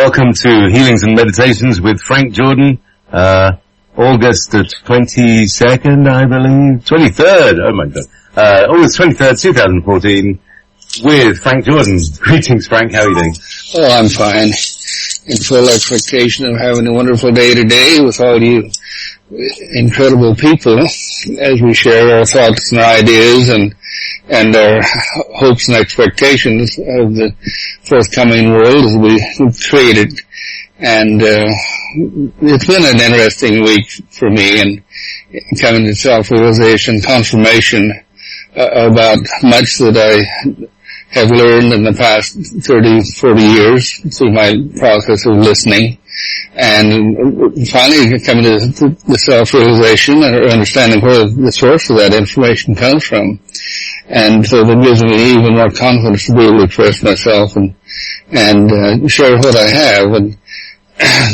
Welcome to Healings and Meditations with Frank Jordan, August the 22nd, I believe, 23rd, oh my god, August 23rd, 2014, with Frank Jordan. Greetings, Frank, how are you doing? Oh, I'm fine. In full expectation of having a wonderful day today with all you incredible people as we share our thoughts and ideas and our hopes and expectations of the forthcoming world as we create it. And it's been an interesting week for me, and coming to self-realization, confirmation about much that I have learned in the past 30, 40 years through my process of listening. And finally coming to the self-realization or understanding where the source of that information comes from. And so that gives me even more confidence to be able to express myself and share what I have. And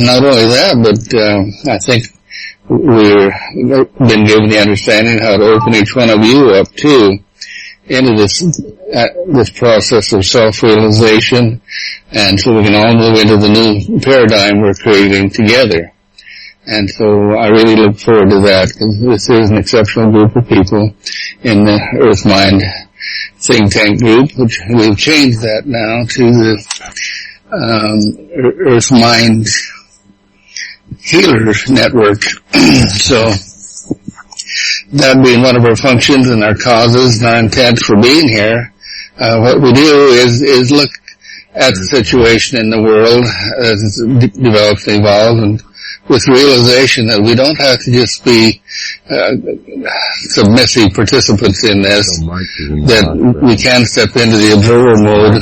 not only that, but I think we've been given the understanding how to open each one of you up too into this process of self-realization, and so we can all move into the new paradigm we're creating together. And so I really look forward to that, because this is an exceptional group of people in the Earth Mind think tank group, which we've changed that now to the Earth Mind Healers Network. So that being one of our functions and our causes and our intent for being here, what we do is look at the situation in the world as it develops and evolves, and with realization that we don't have to just be submissive participants in this, that we can step into the observer mode,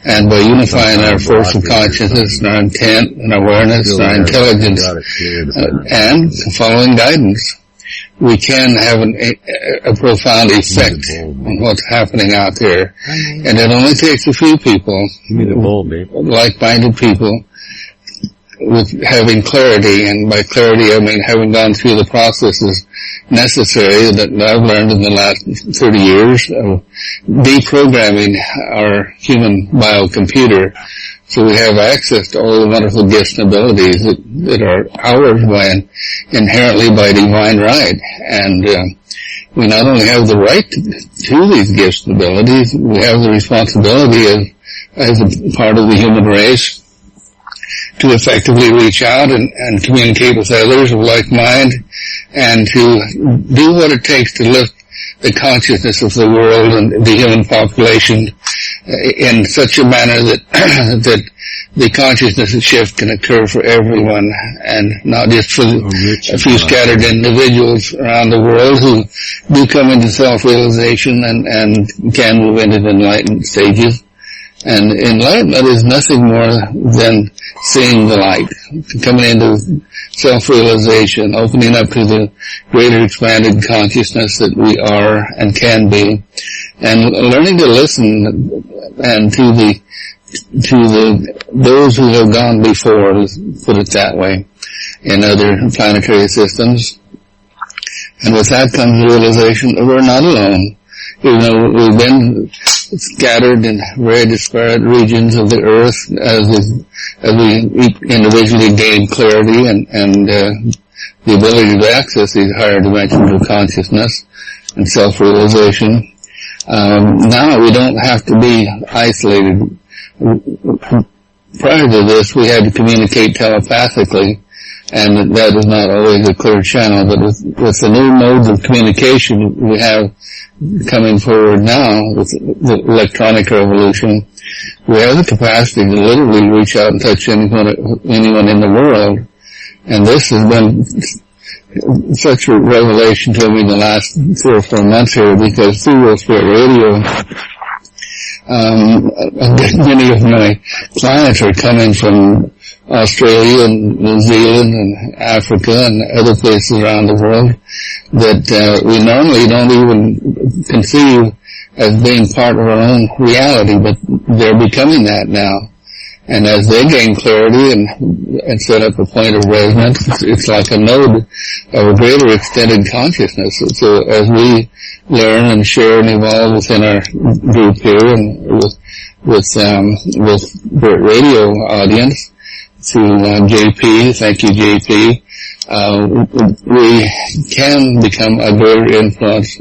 and by unifying our force of consciousness and our intent and awareness and our intelligence and following guidance, we can have a profound effect on what's happening out there. And it only takes a few people, like-minded people, with having clarity, and by clarity I mean having gone through the processes necessary that I've learned in the last 30 years of deprogramming our human biocomputer, so we have access to all the wonderful gifts and abilities that are ours inherently by divine right. And we not only have the right to these gifts and abilities, we have the responsibility as a part of the human race to effectively reach out and communicate with others of like mind, and to do what it takes to lift the consciousness of the world and the human population in such a manner that the consciousness shift can occur for everyone, and not just for a few scattered individuals around the world who do come into self-realization and can move into the enlightened stages. And enlightenment is nothing more than seeing the light, coming into self-realization, opening up to the greater expanded consciousness that we are and can be, and learning to listen and to those who have gone before, let's put it that way, in other planetary systems. And with that comes the realization that we're not alone. Even though we've been scattered in very disparate regions of the earth as we individually gain clarity and the ability to access these higher dimensions of consciousness and self-realization. Now we don't have to be isolated. Prior to this, we had to communicate telepathically, and that is not always a clear channel. But with the new modes of communication we have coming forward now with the electronic revolution, we have the capacity to literally reach out and touch anyone in the world. And this has been such a revelation to me in the last 3 or 4 months here, because through World Spirit Radio, many of my clients are coming from Australia and New Zealand and Africa and other places around the world that we normally don't even conceive as being part of our own reality, but they're becoming that now. And as they gain clarity and set up a point of resonance, it's like a node of a greater extended consciousness. So as we learn and share and evolve within our group here and with radio audience, JP. Thank you, JP. We can become a greater influence,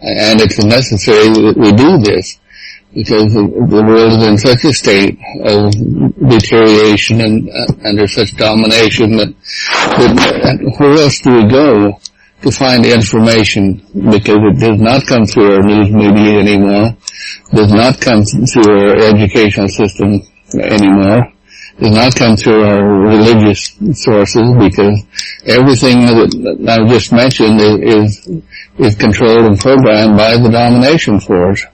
and it's necessary that we do this, because the world is in such a state of deterioration and under such domination that where else do we go to find information? Because it does not come through our news media anymore, does not come through our educational system anymore, does not come through our religious sources, because everything that I just mentioned is controlled and programmed by the domination force.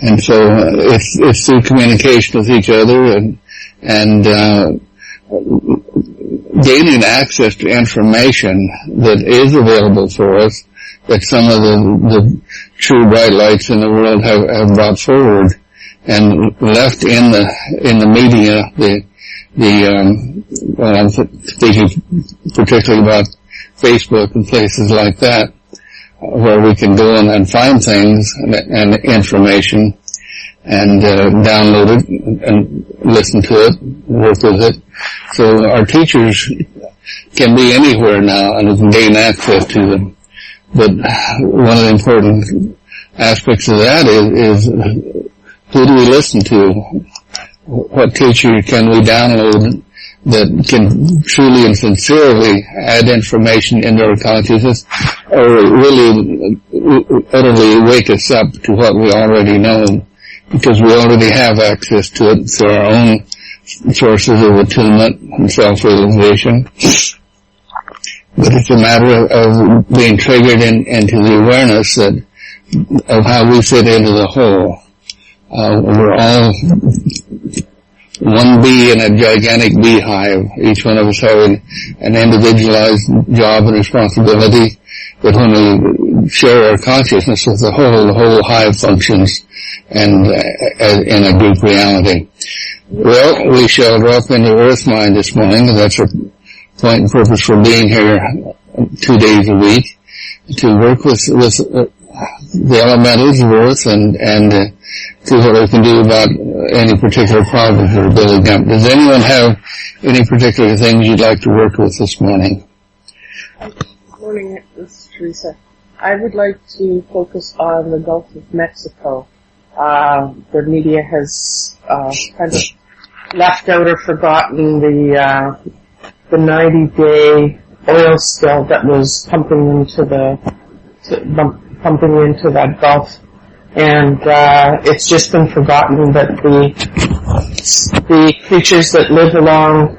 And so it's through communication with each other and gaining access to information that is available for us, that some of the true bright lights in the world have brought forward and left in the media. Well, I'm speaking particularly about Facebook and places like that, where we can go and find things and information and download it and listen to it, work with it. So our teachers can be anywhere now and we can gain access to them. But one of the important aspects of that is who do we listen to? What teacher can we download that can truly and sincerely add information into our consciousness, or really utterly wake us up to what we already know, because we already have access to it through our own sources of attunement and self-realization. But it's a matter of being triggered into the awareness of how we fit into the whole. We're all one bee in a gigantic beehive, each one of us having an individualized job and responsibility, but when we share our consciousness with the whole hive functions and in a group reality. Well, we shall drop into Earth Mind this morning. That's our point and purpose for being here 2 days a week, to work with the elementals of Earth and see what we can do about any particular problems that are building up. Does anyone have any particular things you'd like to work with this morning? Good morning, this is Teresa. I would like to focus on the Gulf of Mexico. The media has kind of left out or forgotten the 90-day oil spill that was pumping into that Gulf. And it's just been forgotten that the creatures that live along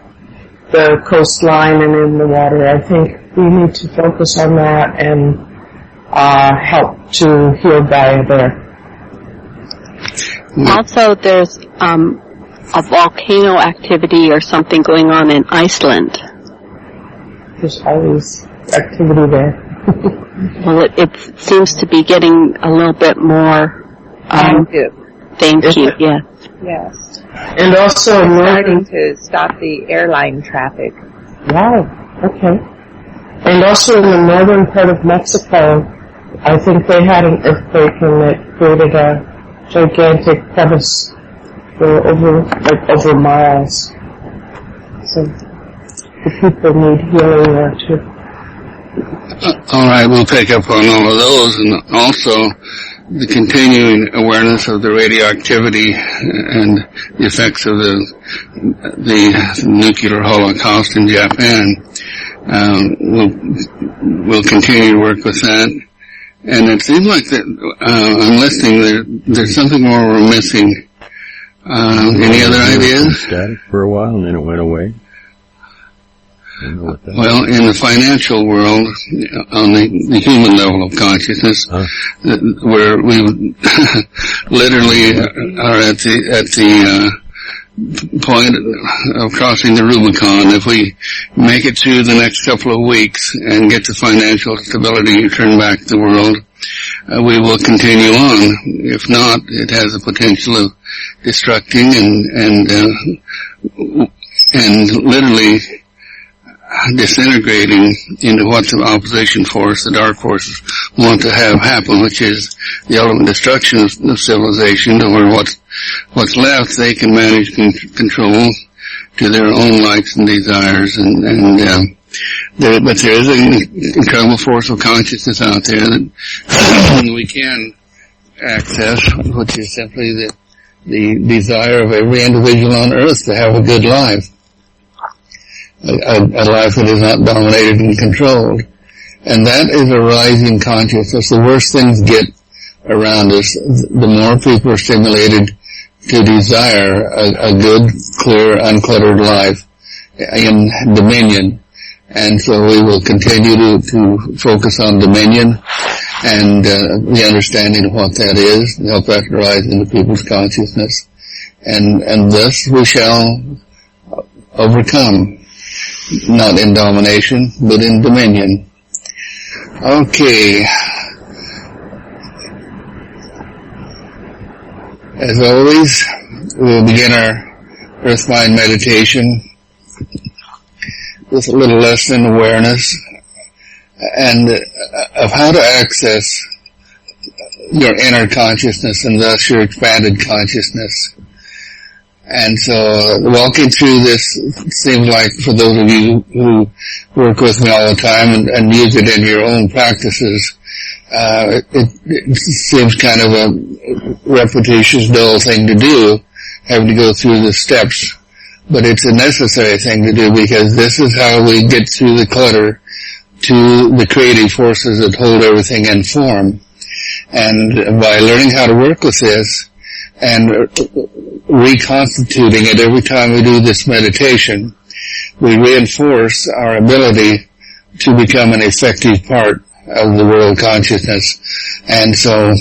the coastline and in the water, I think we need to focus on that and help to heal Gaia there. Also, there's a volcano activity or something going on in Iceland. There's always activity there. Well, it seems to be getting a little bit more. Thank you. Thank you. Yeah. Yes. And also starting to stop the airline traffic. Wow. Okay. And also in the northern part of Mexico, I think they had an earthquake and it created a gigantic crevice for over miles. So the people need healing there too. All right, we'll take up on all of those, and also the continuing awareness of the radioactivity and the effects of the nuclear holocaust in Japan. We'll continue to work with that. And it seems like that I'm listening. There's something more we're missing. Any other ideas? Static for a while, and then it went away. Well, in the financial world, on the human level of consciousness, where we literally are at the point of crossing the Rubicon. If we make it through the next couple of weeks and get the financial stability and turn back the world, we will continue on. If not, it has the potential of destructing and literally disintegrating into what the opposition force, the dark forces, want to have happen, which is the ultimate destruction of civilization, to where what's left they can manage and control their own likes and desires, but there is an incredible force of consciousness out there that we can access, which is simply the desire of every individual on earth to have a good life, a life that is not dominated and controlled. And that is a rising consciousness. The worse things get around us, the more people are stimulated to desire a good, clear, uncluttered life in dominion. And so we will continue to focus on dominion and the understanding of what that is, and help that rise into people's consciousness. And thus we shall overcome, not in domination, but in dominion. Okay. As always, we'll begin our Earth-Mind meditation with a little lesson in awareness and of how to access your inner consciousness and thus your expanded consciousness. And so walking through this seems like, for those of you who work with me all the time and use it in your own practices, it seems kind of a repetitious, dull thing to do, having to go through the steps. But it's a necessary thing to do, because this is how we get through the clutter to the creative forces that hold everything in form. And by learning how to work with this and reconstituting it every time we do this meditation, we reinforce our ability to become an effective part of the world consciousness. And so,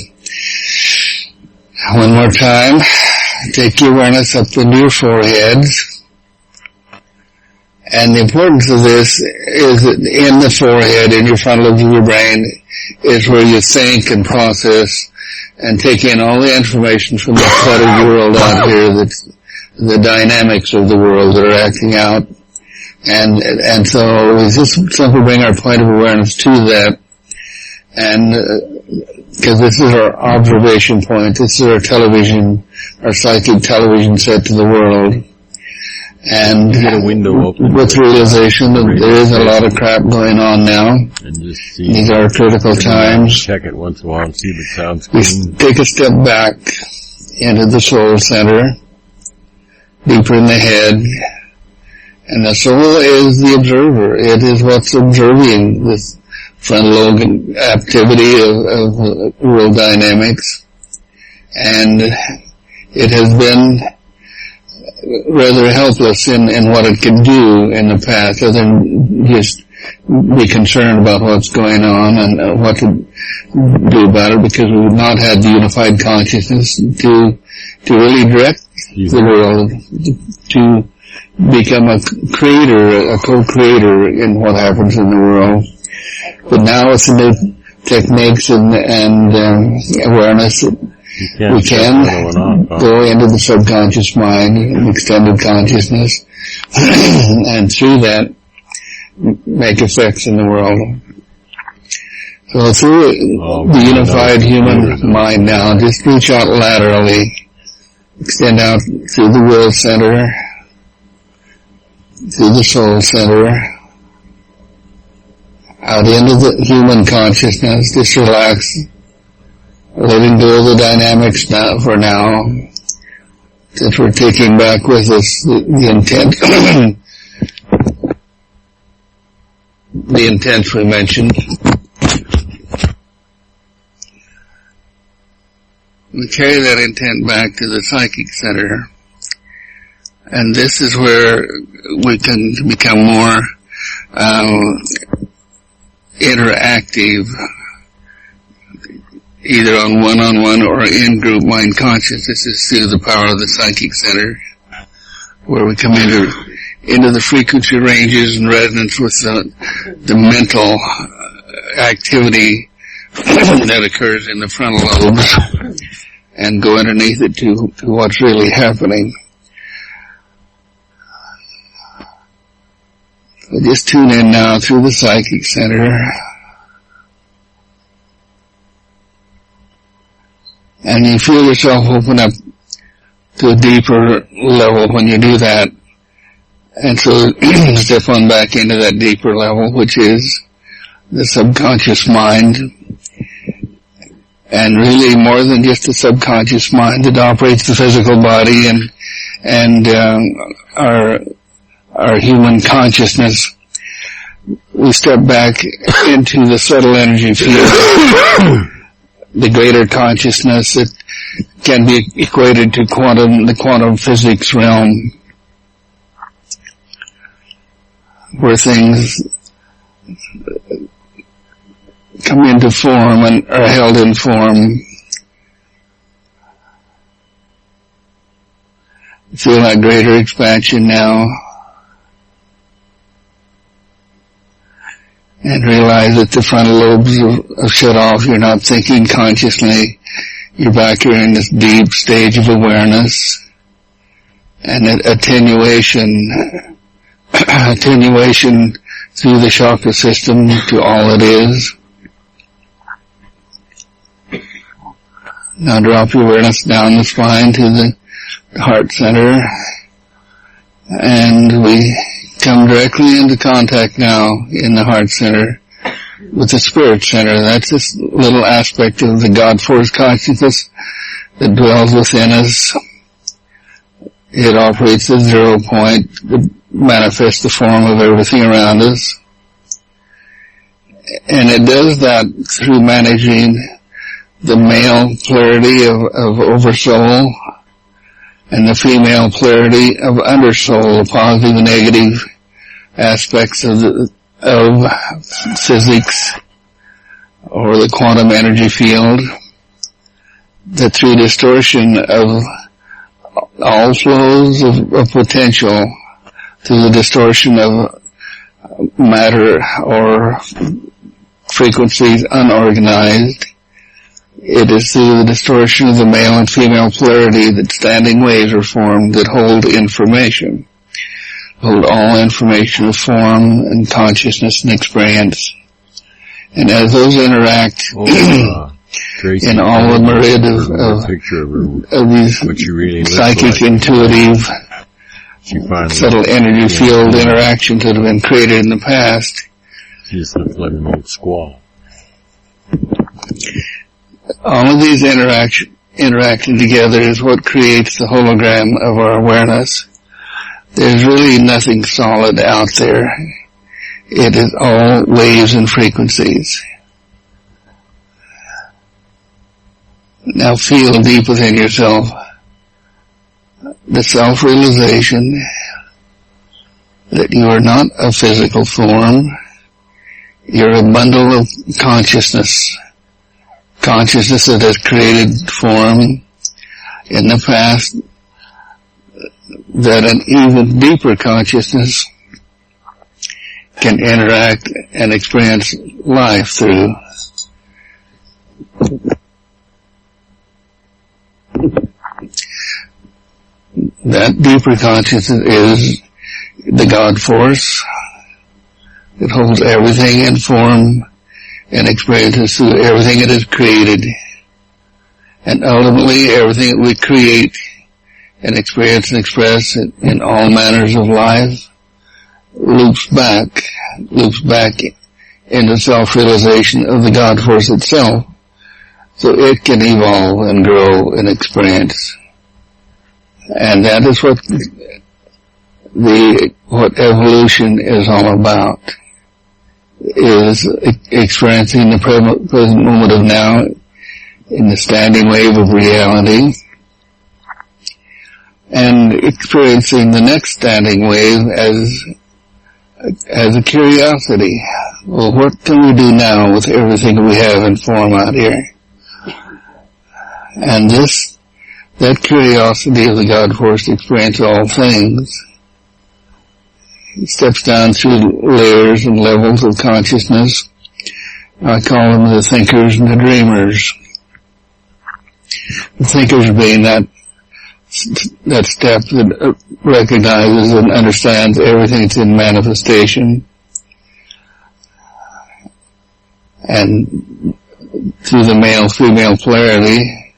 one more time, take your awareness up into your foreheads. And the importance of this is that in the forehead, in your frontal lobe of your brain, is where you think and process and take in all the information from the cluttered world out here, that's the dynamics of the world that are acting out. And so we just simply bring our point of awareness to that. And because this is our observation point, this is our television, our psychic television set to the world. And get a window open with realization that there is a lot of crap going on now. And just see. These are critical times. Check it once in a while and see if it sounds We good. take a step back into the soul center, deeper in the head. And the soul is the observer. It is what's observing this frontal lobe activity of world dynamics. And it has been rather helpless in what it can do in the past, other than just be concerned about what's going on and what to do about it, because we've not had the unified consciousness to really direct the world, to become a creator, a co-creator in what happens in the world. But now with the new techniques and awareness, we can go into the subconscious mind and extended consciousness and through that make effects in the world. So through the unified human mind now, just reach out laterally, extend out through the will center, through the soul center, out into the human consciousness. Just relax, letting go of the dynamics now for now, that we're taking back with us the intent, the intent we mentioned. We carry that intent back to the psychic center, and this is where we can become more interactive, either on one-on-one or in-group mind consciousness, is through the power of the psychic center, where we come into the frequency ranges and resonance with the mental activity that occurs in the frontal lobes, and go underneath it to what's really happening. So just tune in now through the psychic center. And you feel yourself open up to a deeper level when you do that. And so step on back into that deeper level, which is the subconscious mind. And really more than just the subconscious mind that operates the physical body and our human consciousness. We step back into the subtle energy field, the greater consciousness that can be equated to the quantum physics realm, where things come into form and are held in form. Feel that greater expansion now. And realize that the frontal lobes are shut off. You're not thinking consciously. You're back here in this deep stage of awareness. And attenuation through the chakra system to all it is. Now drop your awareness down the spine to the heart center. And we come directly into contact now in the heart center with the spirit center. That's this little aspect of the God force consciousness that dwells within us. It operates at 0 point, that manifests the form of everything around us. And it does that through managing the male polarity of oversoul and the female polarity of undersoul, the positive and negative aspects of physics or the quantum energy field, that through distortion of all flows of potential, through the distortion of matter or frequencies unorganized, it is through the distortion of the male and female polarity that standing waves are formed that hold information, hold all information of form and consciousness and experience. And as those interact in all the myriad of these psychic, intuitive, subtle energy field interactions that have been created in the past, she just looks like an old squaw. All of these interacting together is what creates the hologram of our awareness. There's really nothing solid out there. It is all waves and frequencies. Now feel deep within yourself the self-realization that you are not a physical form. You're a bundle of consciousness. Consciousness that has created form in the past, that an even deeper consciousness can interact and experience life through. That deeper consciousness is the God force that holds everything in form and experiences through everything it has created. And ultimately everything that we create and experience and express in all manners of life loops back into self-realization of the God force itself, so it can evolve and grow and experience. And that is what evolution is all about, is experiencing the present moment of now in the standing wave of reality, and experiencing the next standing wave as a curiosity. Well, what can we do now with everything we have in form out here? And that curiosity of the God force to experience all things, it steps down through layers and levels of consciousness. I call them the thinkers and the dreamers. The thinkers being that step that recognizes and understands everything that's in manifestation, and through the male-female polarity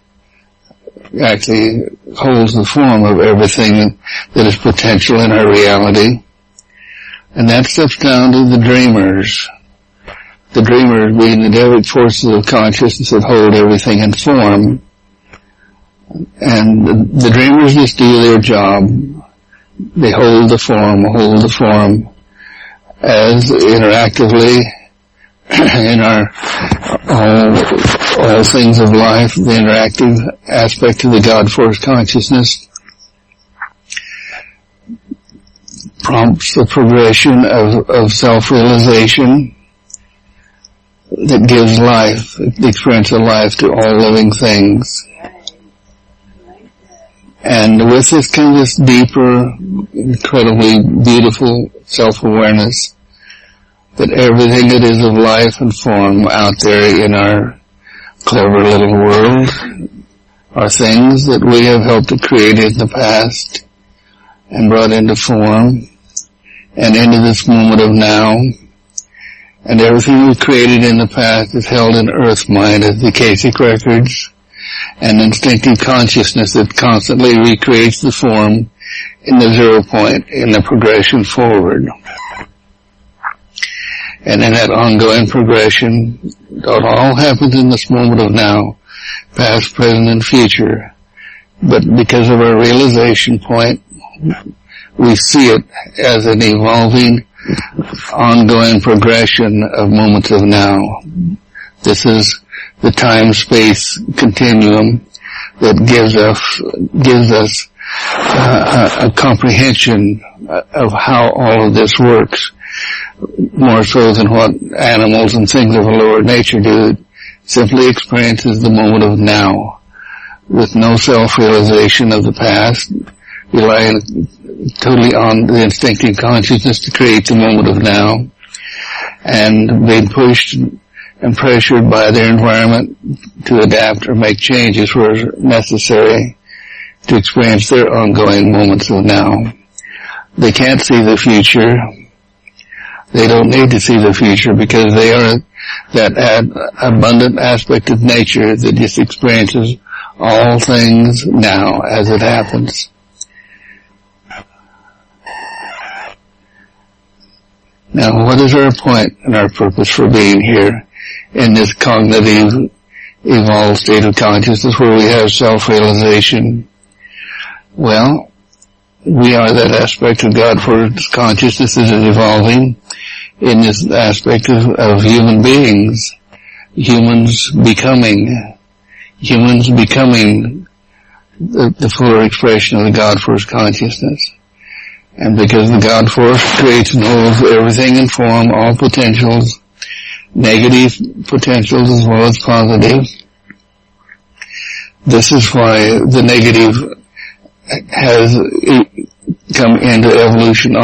actually holds the form of everything that is potential in our reality. And that steps down to the dreamers. The dreamers being the dynamic forces of consciousness that hold everything in form. And the dreamers just do their job. They hold the form as interactively in our all things of life, the interactive aspect of the God Force consciousness prompts the progression of self-realization that gives life, the experience of life to all living things. And with this comes this deeper, incredibly beautiful self-awareness that everything that is of life and form out there in our clever little world are things that we have helped to create in the past and brought into form and into this moment of now. And everything we created in the past is held in earth mind as the Akashic records and instinctive consciousness that constantly recreates the form in the 0 point in the progression forward. And in that ongoing progression, it all happens in this moment of now, past, present, and future. But because of our realization point, we see it as an evolving, ongoing progression of moments of now. This is the time-space continuum that gives us a comprehension of how all of this works, more so than what animals and things of a lower nature do. It simply experiences the moment of now, with no self-realization of the past, relying totally on the instinctive consciousness to create the moment of now, and being pushed and pressured by their environment to adapt or make changes where necessary to experience their ongoing moments of now. They can't see the future. They don't need to see the future because they are that abundant aspect of nature that just experiences all things now as it happens. Now, what is our point and our purpose for being here in this cognitive, evolved state of consciousness where we have self-realization? Well, we are that aspect of God for consciousness that is evolving in this aspect of human beings, humans becoming the fuller expression of the God Force consciousness. And because the God Force creates and holds everything in form, all potentials, negative potentials as well as positive, this is why the negative has come into evolution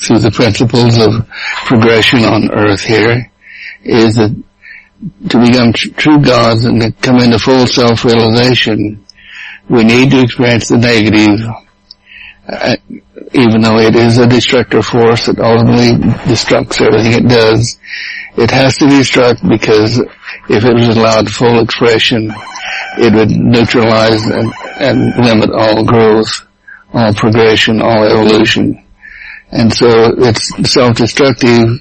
through the principles of progression on earth here, is that to become true gods and to come into full self-realization, we need to experience the negative, even though it is a destructive force that ultimately destructs everything it does. It has to be struck because if it was allowed full expression, it would neutralize and limit all growth, all progression, all evolution. And so it's self-destructive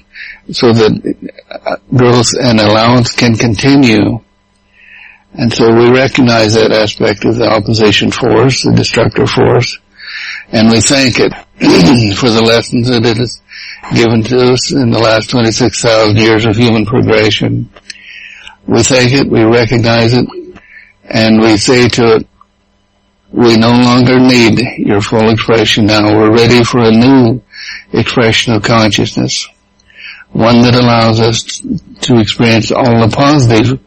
so that growth and allowance can continue. And so we recognize that aspect of the opposition force, the destructive force, and we thank it for the lessons that it has given to us in the last 26,000 years of human progression. We thank it, we recognize it, and we say to it, we no longer need your full expression now. We're ready for a new expression of consciousness, one that allows us to experience all the positive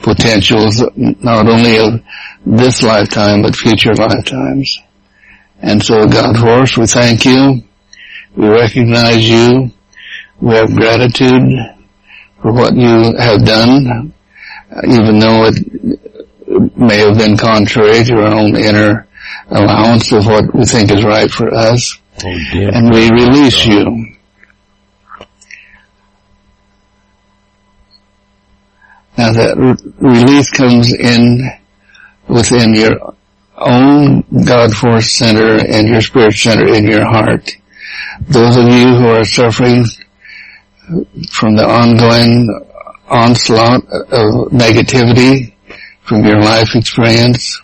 potentials, not only of this lifetime, but future lifetimes. And so, God Force, we thank you. We recognize you. We have gratitude for what you have done, even though it may have been contrary to our own inner allowance of what we think is right for us. And we release you. Now that release comes in within your own God Force center and your spirit center in your heart. Those of you who are suffering from the ongoing onslaught of negativity from your life experience,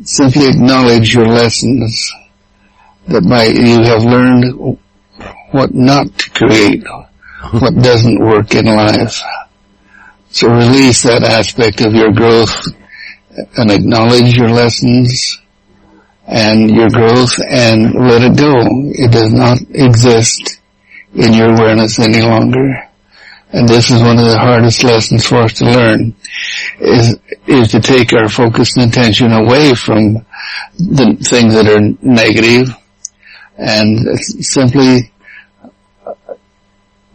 simply acknowledge your lessons, that you have learned what not to create, what doesn't work in life. So release that aspect of your growth and acknowledge your lessons and your growth and let it go. It does not exist in your awareness any longer. And this is one of the hardest lessons for us to learn, is to take our focus and attention away from the things that are negative and simply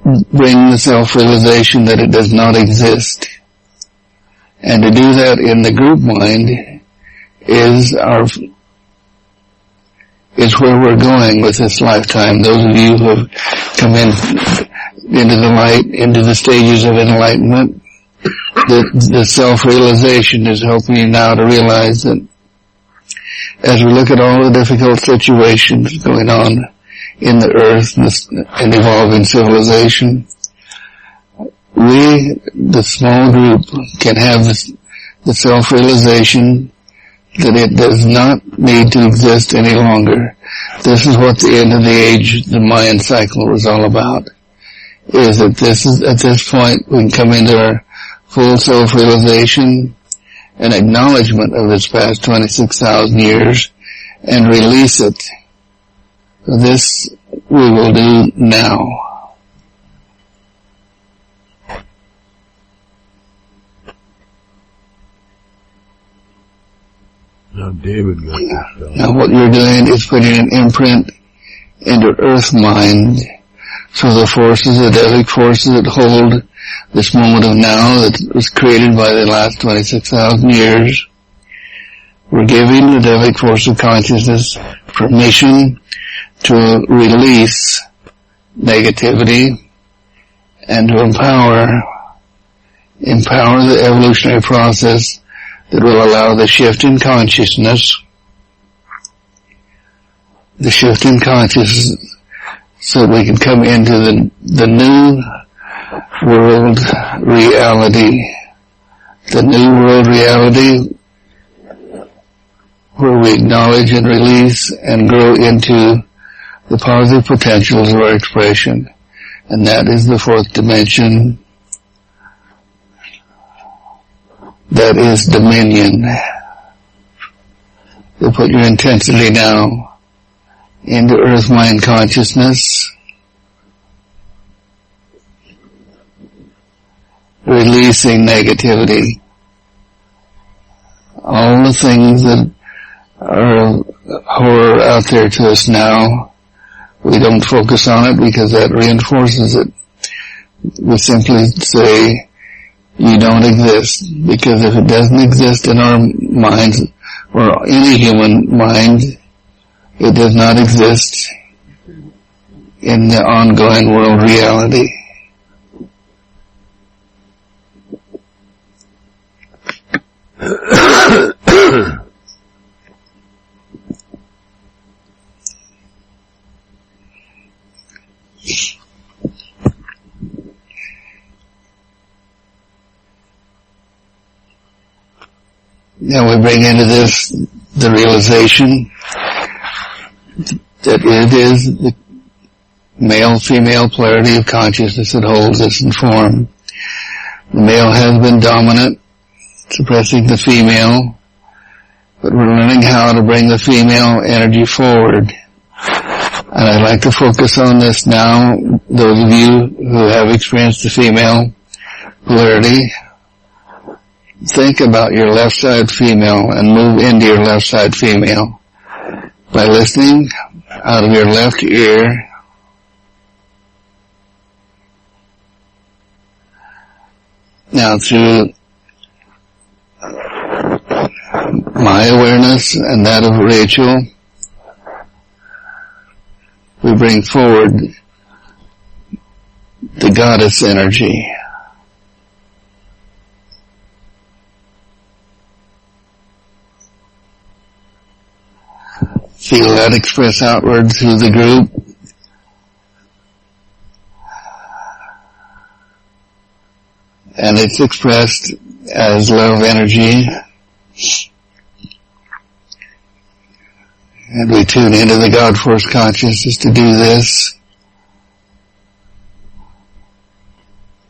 bring the self-realization that it does not exist. And to do that in the group mind is where we're going with this lifetime. Those of you who have come into the light, into the stages of enlightenment, the self-realization is helping you now to realize that as we look at all the difficult situations going on in the earth and evolving civilization, we, the small group, can have the self-realization that it does not need to exist any longer. This is what the end of the age, the Mayan cycle, was all about. Is that at this point we can come into our full self-realization and acknowledgement of this past 26,000 years and release it. This we will do now. Now David got this. Now what you're doing is putting an imprint into earth mind. So the forces, the devic forces that hold this moment of now that was created by the last 26,000 years, we're giving the devic force of consciousness permission to release negativity and to empower the evolutionary process that will allow the shift in consciousness, so that we can come into the new world reality. The new world reality where we acknowledge and release and grow into the positive potentials of our expression. And that is the fourth dimension. That is dominion. You put your intensity now into earth mind consciousness, releasing negativity. All the things that are horror out there to us now, we don't focus on it because that reinforces it. We simply say, you don't exist, because if it doesn't exist in our minds or any human mind, it does not exist in the ongoing world reality. Now we bring into this the realization that it is the male-female polarity of consciousness that holds us in form. The male has been dominant, suppressing the female, but we're learning how to bring the female energy forward. And I'd like to focus on this now. Those of you who have experienced the female polarity, think about your left side female and move into your left side female by listening out of your left ear. Now through my awareness and that of Rachel, we bring forward the goddess energy. Feel that express outward through the group and it's expressed as love energy. And we tune into the God Force consciousness to do this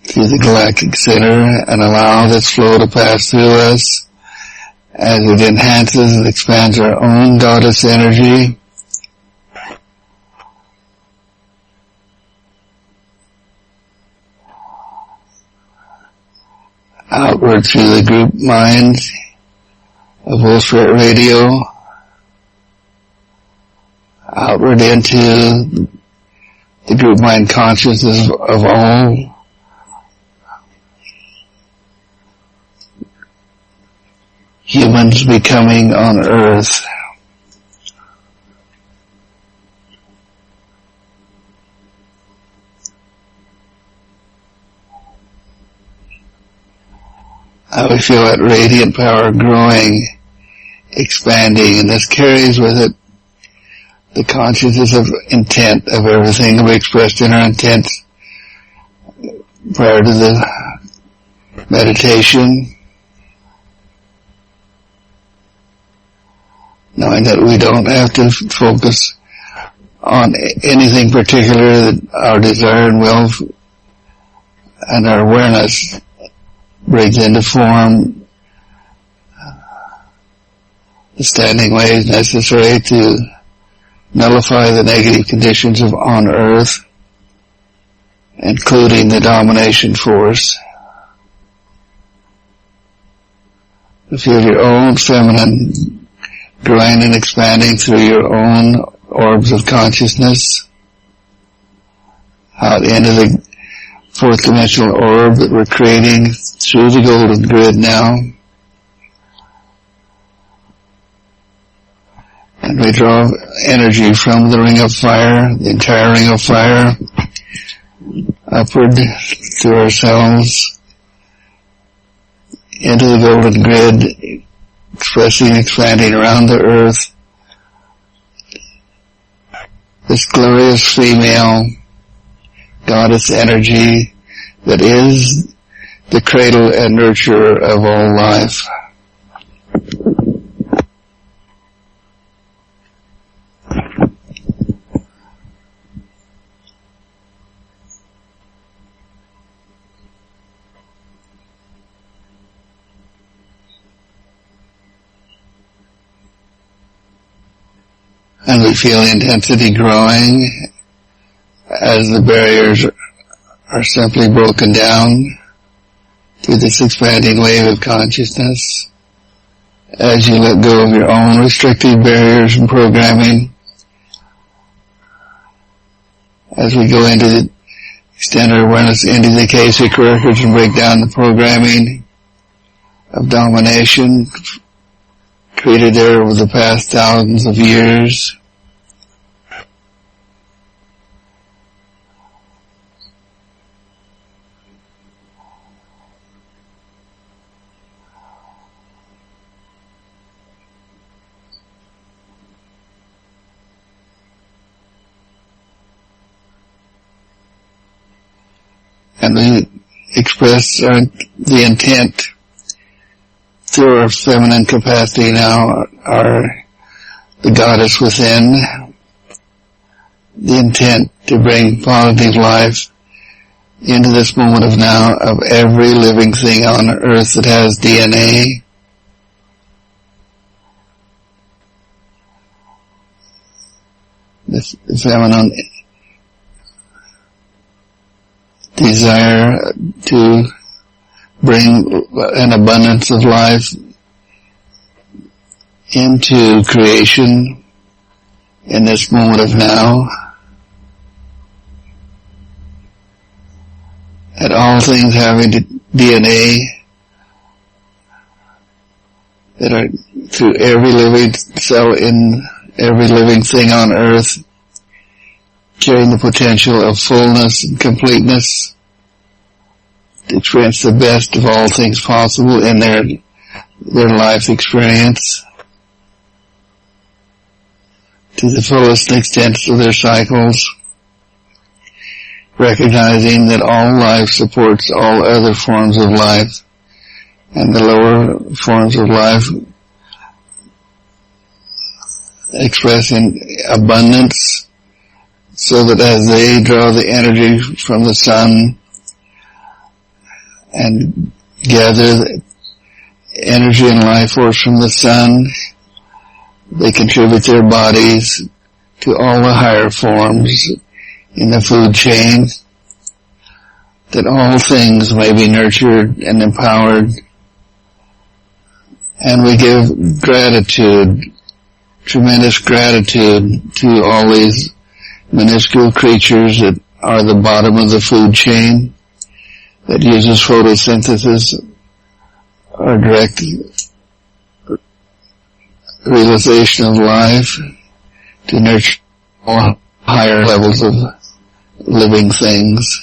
through the galactic center and allow this flow to pass through us as it enhances and expands our own goddess energy. Outward through the group mind of Wolfsrate Radio, outward into the group mind consciousness of all humans becoming on Earth. We feel that radiant power growing, expanding, and this carries with it the consciousness of intent of everything we expressed in our intent prior to the meditation, knowing that we don't have to focus on anything particular, that our desire and will and our awareness brings into form the standing waves necessary to nullify the negative conditions of on Earth, including the domination force. You feel your own feminine growing and expanding through your own orbs of consciousness out into the fourth dimensional orb that we're creating through the golden grid now. And we draw energy from the ring of fire, the entire ring of fire, upward to ourselves, into the golden grid, expressing, expanding around the earth. This glorious female goddess energy that is the cradle and nurturer of all life. And we feel the intensity growing as the barriers are simply broken down through this expanding wave of consciousness. As you let go of your own restrictive barriers and programming, as we go into the extend our awareness into the Akashic records and break down the programming of domination created there over the past thousands of years. And we express the intent through our feminine capacity now, the goddess within, the intent to bring positive life into this moment of now of every living thing on earth that has DNA. The feminine desire to bring an abundance of life into creation in this moment of now. At all things having DNA that are through every living cell in every living thing on earth, carrying the potential of fullness and completeness to experience the best of all things possible in their life experience to the fullest extent of their cycles. recognizing that all life supports all other forms of life, and the lower forms of life express in abundance, so that as they draw the energy from the sun and gather the energy and life force from the sun, they contribute their bodies to all the higher forms in the food chain, that all things may be nurtured and empowered. And we give gratitude, tremendous gratitude, to all these minuscule creatures that are the bottom of the food chain, that uses photosynthesis or direct realization of life to nurture all higher levels of living things.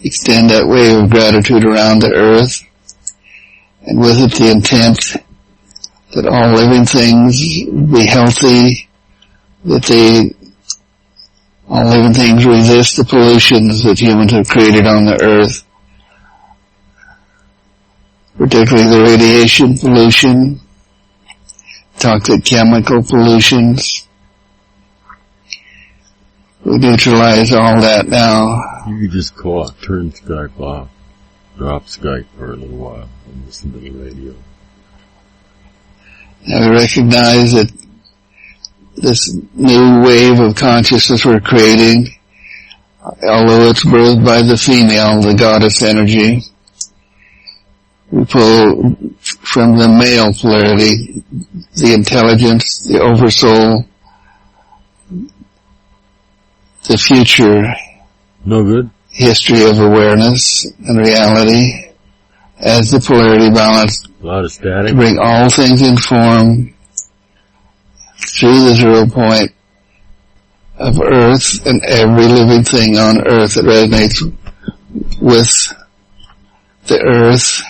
Extend that wave of gratitude around the earth, and with it the intent that all living things be healthy, that all living things resist the pollutions that humans have created on the earth, particularly the radiation pollution, toxic chemical pollutions. We neutralize all that now. You could just call it, turn Skype off, drop Skype for a little while, and listen to the radio. Now we recognize that this new wave of consciousness we're creating, although it's birthed by the female, the goddess energy, we pull from the male polarity, the intelligence, the oversoul, the future No good? history of awareness and reality as the polarity balance A lot of static? to bring all things in form through the 0 point of Earth and every living thing on Earth that resonates with the Earth.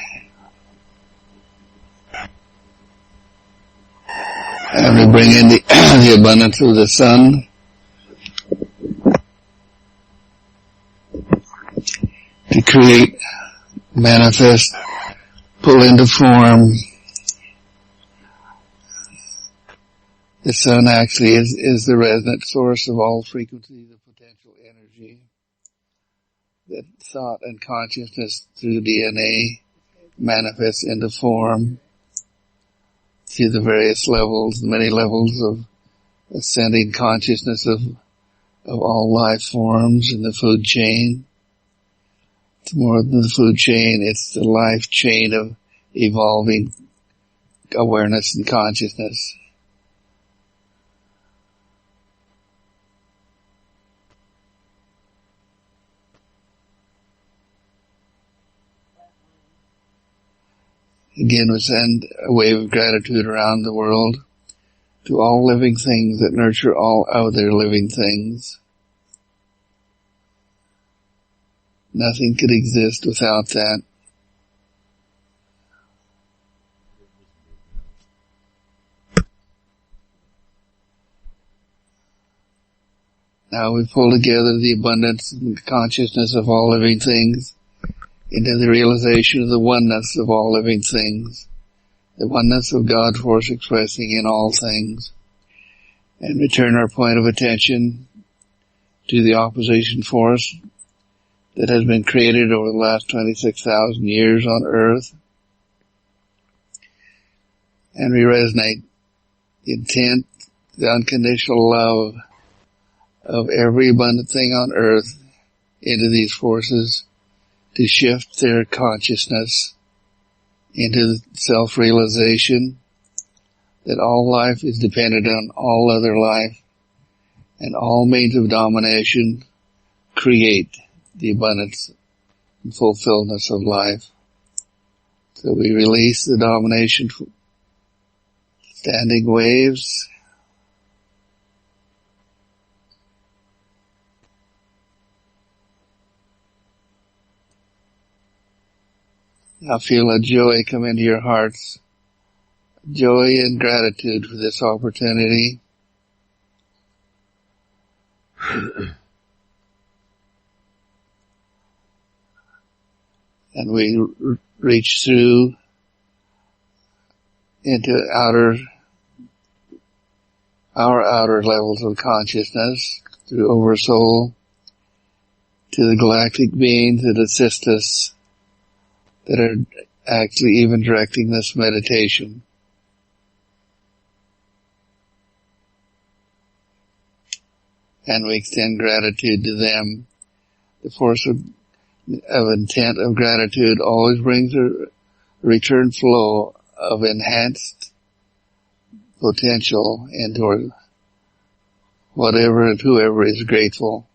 And we bring in the abundance of the sun to create, manifest, pull into form. The sun actually is the resonant source of all frequencies of potential energy that thought and consciousness through DNA manifests into form through the various levels, the many levels of ascending consciousness of all life forms in the food chain. It's more than the food chain, it's the life chain of evolving awareness and consciousness. Again, we send a wave of gratitude around the world to all living things that nurture all other living things. Nothing could exist without that. Now we pull together the abundance and consciousness of all living things into the realization of the oneness of all living things, the oneness of God force expressing in all things, and return our point of attention to the opposition force that has been created over the last 26,000 years on Earth, and we resonate the intent, the unconditional love of every abundant thing on Earth into these forces to shift their consciousness into self-realization that all life is dependent on all other life, and all means of domination create the abundance and fulfillment of life. So we release the domination standing waves. Now feel a joy come into your hearts, joy and gratitude for this opportunity. And we reach through into our outer levels of consciousness, through Oversoul, to the galactic beings that assist us, that are actually even directing this meditation. And we extend gratitude to them. The force of intent of gratitude always brings a return flow of enhanced potential into whatever and whoever is grateful.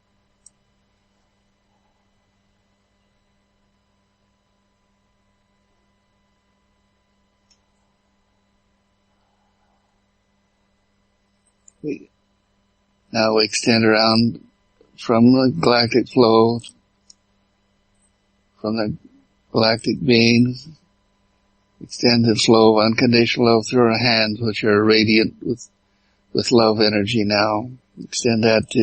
Now we extend around from the galactic flow, from the galactic beings, extend the flow of unconditional love through our hands, which are radiant with love energy now. Extend that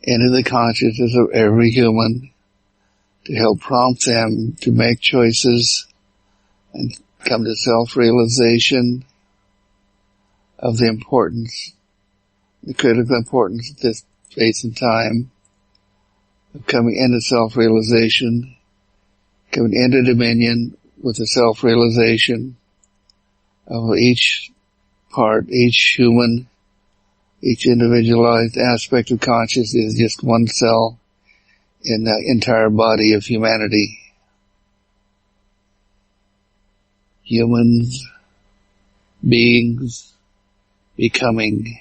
into the consciousness of every human to help prompt them to make choices and come to self-realization of the importance, the critical importance of this space and time, of coming into self-realization, coming into dominion with the self-realization of each part, each human, each individualized aspect of consciousness is just one cell in the entire body of humanity. Humans, beings, becoming.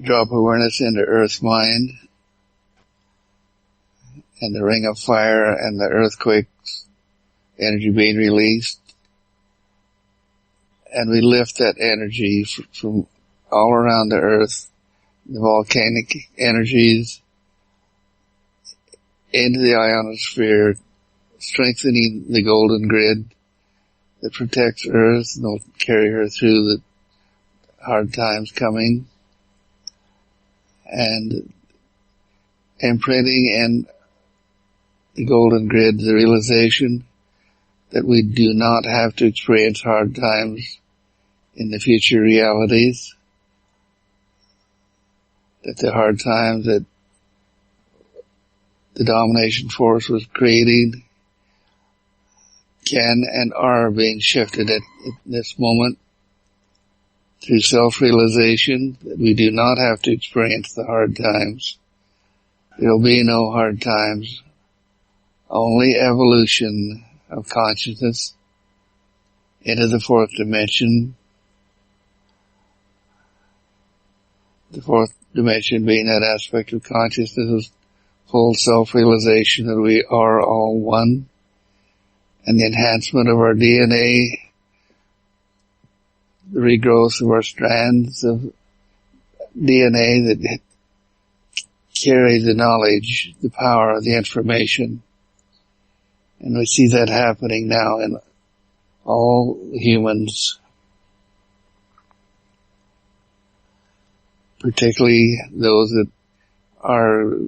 Drop awareness into Earth's mind and the ring of fire and the earthquakes, energy being released. And we lift that energy from all around the Earth, the volcanic energies, into the ionosphere, strengthening the golden grid that protects Earth and will carry her through the hard times coming. And imprinting in the golden grid the realization that we do not have to experience hard times in the future realities, that the hard times that the domination force was creating can and are being shifted at this moment through self-realization, that we do not have to experience the hard times. There will be no hard times, only evolution of consciousness into the fourth dimension. The fourth dimension being that aspect of consciousness of full self-realization that we are all one, and the enhancement of our DNA, the regrowth of our strands of DNA that carry the knowledge, the power, the information. And we see that happening now in all humans, particularly those that are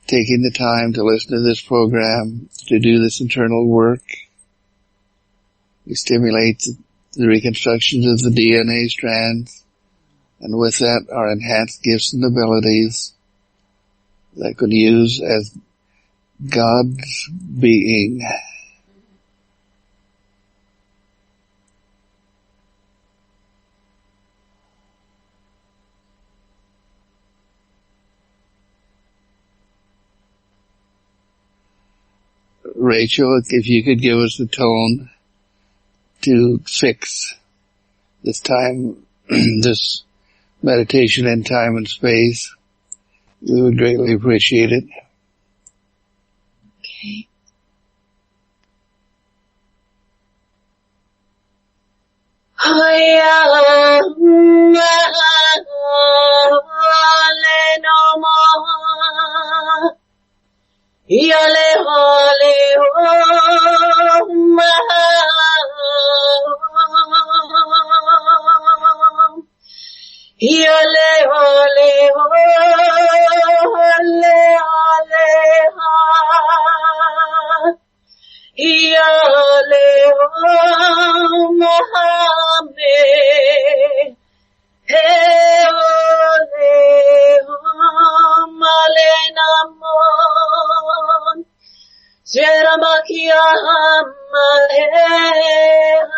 taking the time to listen to this program, to do this internal work. We stimulate the reconstructions of the DNA strands, and with that our enhanced gifts and abilities that could use as God's being. Rachel, if you could give us the tone to fix this time, this meditation in time and space, we would greatly appreciate it. Okay. Yale hale om yale hale hale hale ha yale om hame he ole om ale namon Jeramakia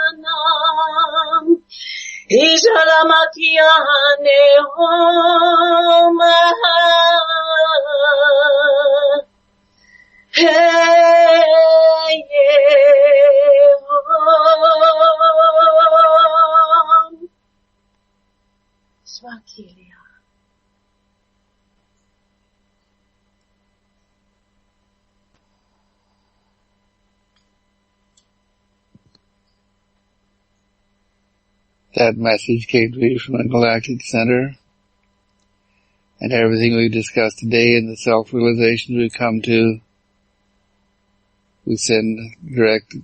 Hanam Ishalamakia Nehoma Hey Yehom Swakilia. That message came to me from the Galactic Center, and everything we've discussed today and the self-realizations we've come to, we send direct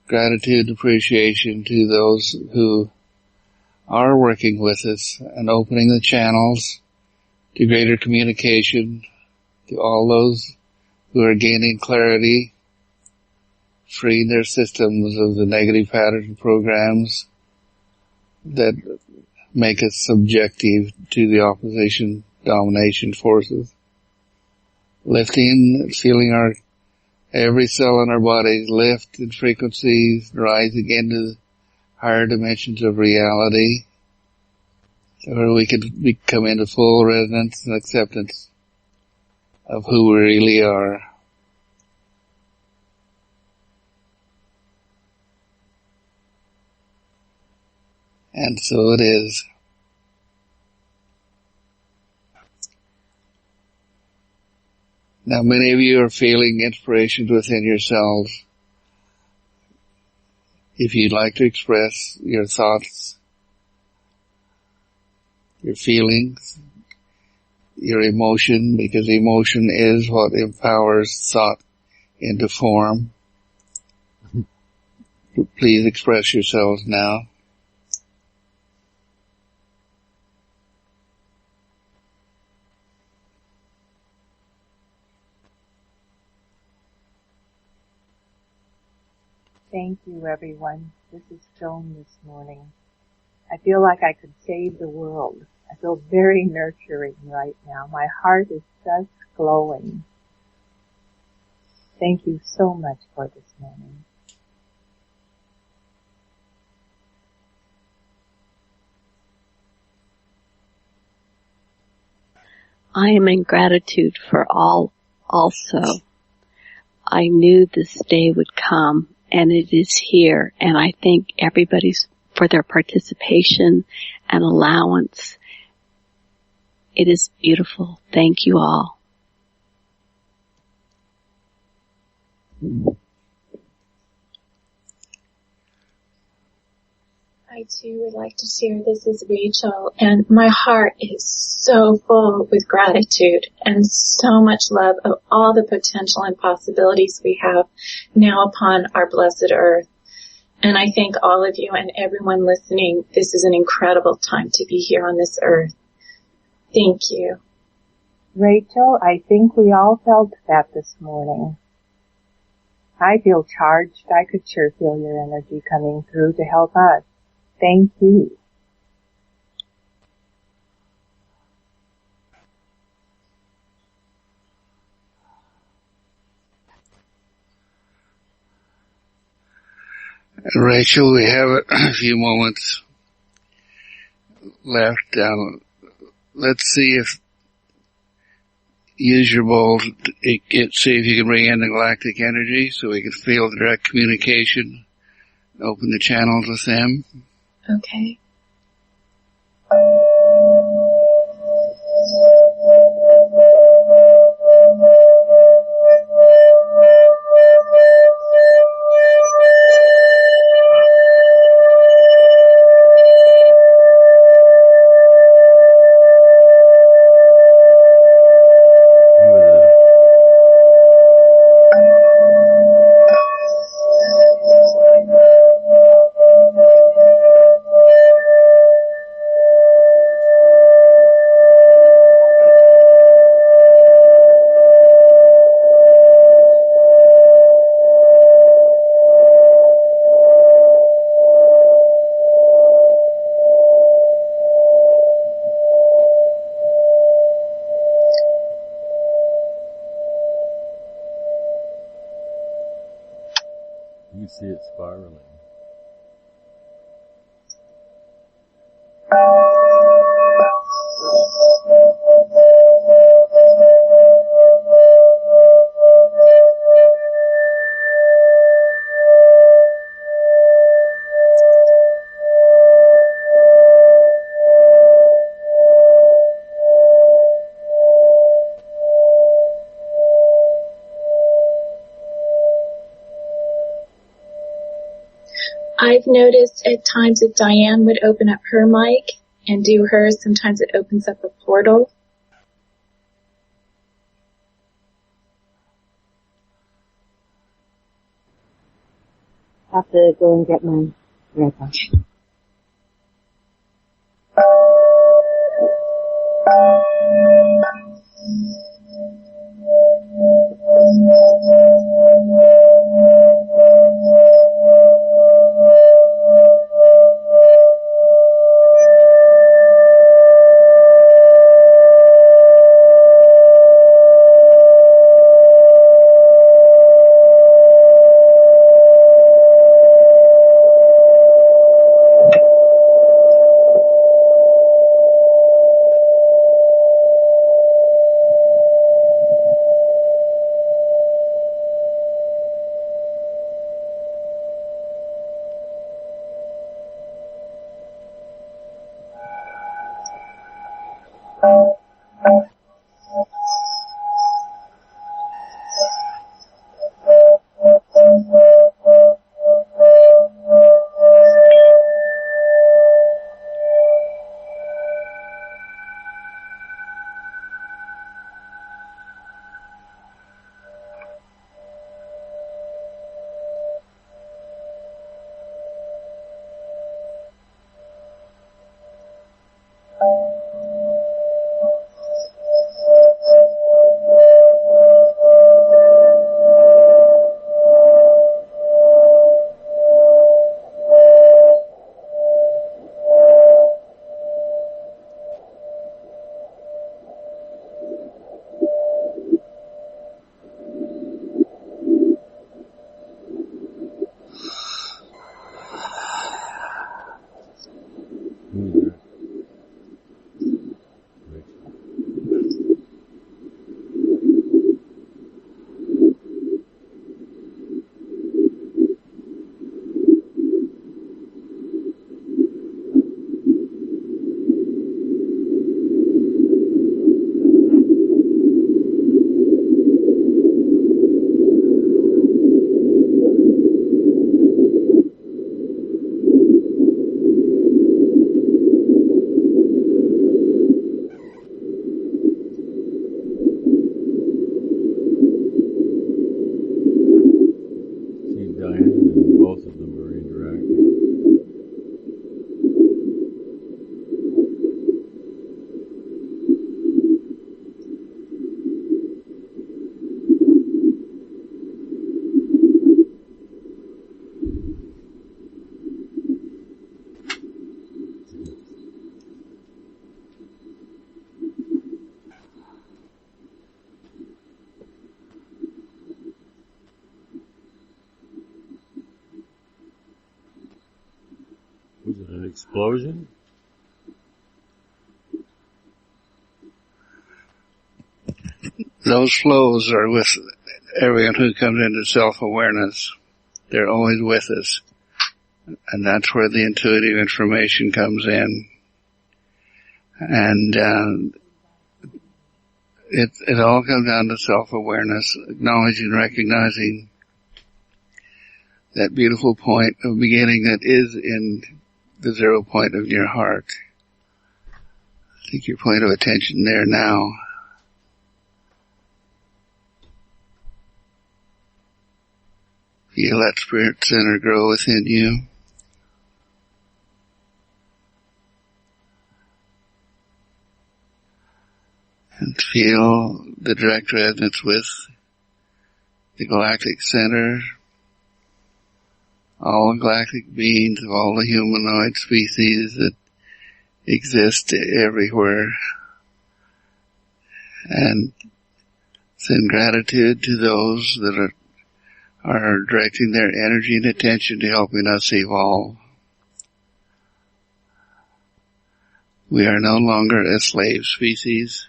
gratitude and appreciation to those who are working with us and opening the channels to greater communication, to all those who are gaining clarity, freeing their systems of the negative patterns and programs that make us subjective to the opposition domination forces. Lifting, feeling our every cell in our bodies lift in frequencies, rising into higher dimensions of reality, where we could come into full resonance and acceptance of who we really are. And so it is. Now many of you are feeling inspirations within yourselves. If you'd like to express your thoughts, your feelings, your emotion, because emotion is what empowers thought into form, please express yourselves now. Thank you, everyone. This is Joan this morning. I feel like I could save the world. I feel very nurturing right now. My heart is just glowing. Thank you so much for this morning. I am in gratitude for all also. I knew this day would come, and it is here, and I thank everybody for their participation and allowance. It is beautiful. Thank you all. I too would like to share. This is Rachel, and my heart is so full with gratitude and so much love of all the potential and possibilities we have now upon our blessed earth. And I thank all of you and everyone listening. This is an incredible time to be here on this earth. Thank you. Rachel, I think we all felt that this morning. I feel charged. I could sure feel your energy coming through to help us. Thank you. Rachel, we have a few moments left. Let's see if use your bowl to see if you can bring in the galactic energy so we can feel the direct communication. Open the channels with them. Okay. see it spiraling. I've noticed at times if Diane would open up her mic and do hers, sometimes it opens up a portal. Have to go and get my record. Was it an explosion? Those flows are with everyone who comes into self-awareness. They're always with us. And that's where the intuitive information comes in. And it all comes down to self-awareness, acknowledging, recognizing that beautiful point of beginning that is in the 0 point of your heart. Take your point of attention there now. Feel that spirit center grow within you. And feel the direct resonance with the galactic center, all galactic beings of all the humanoid species that exist everywhere. And send gratitude to those that are directing their energy and attention to helping us evolve. We are no longer a slave species.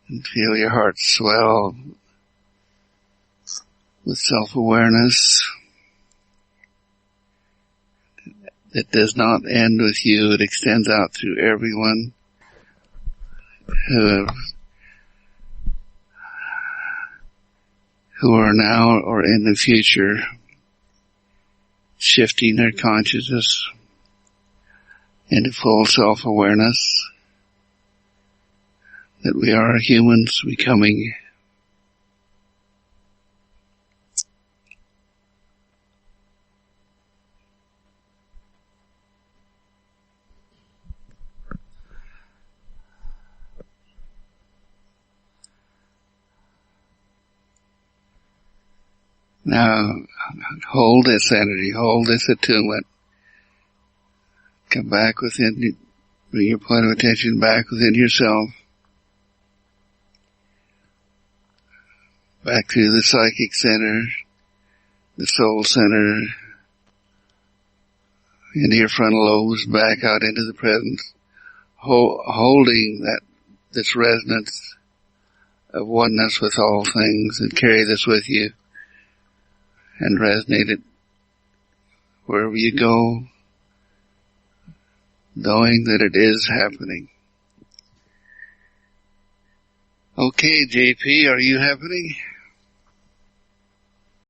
And feel your heart swell with self-awareness. It does not end with you. It extends out through everyone who are now or in the future shifting their consciousness into full self-awareness that we are humans becoming Now, hold this energy, hold this attunement. Come back within, bring your point of attention back within yourself. Back to the psychic center, the soul center, into your frontal lobes, back out into the presence, holding this resonance of oneness with all things, and carry this with you. And resonate it wherever you go, knowing that it is happening. Okay, JP, are you happening?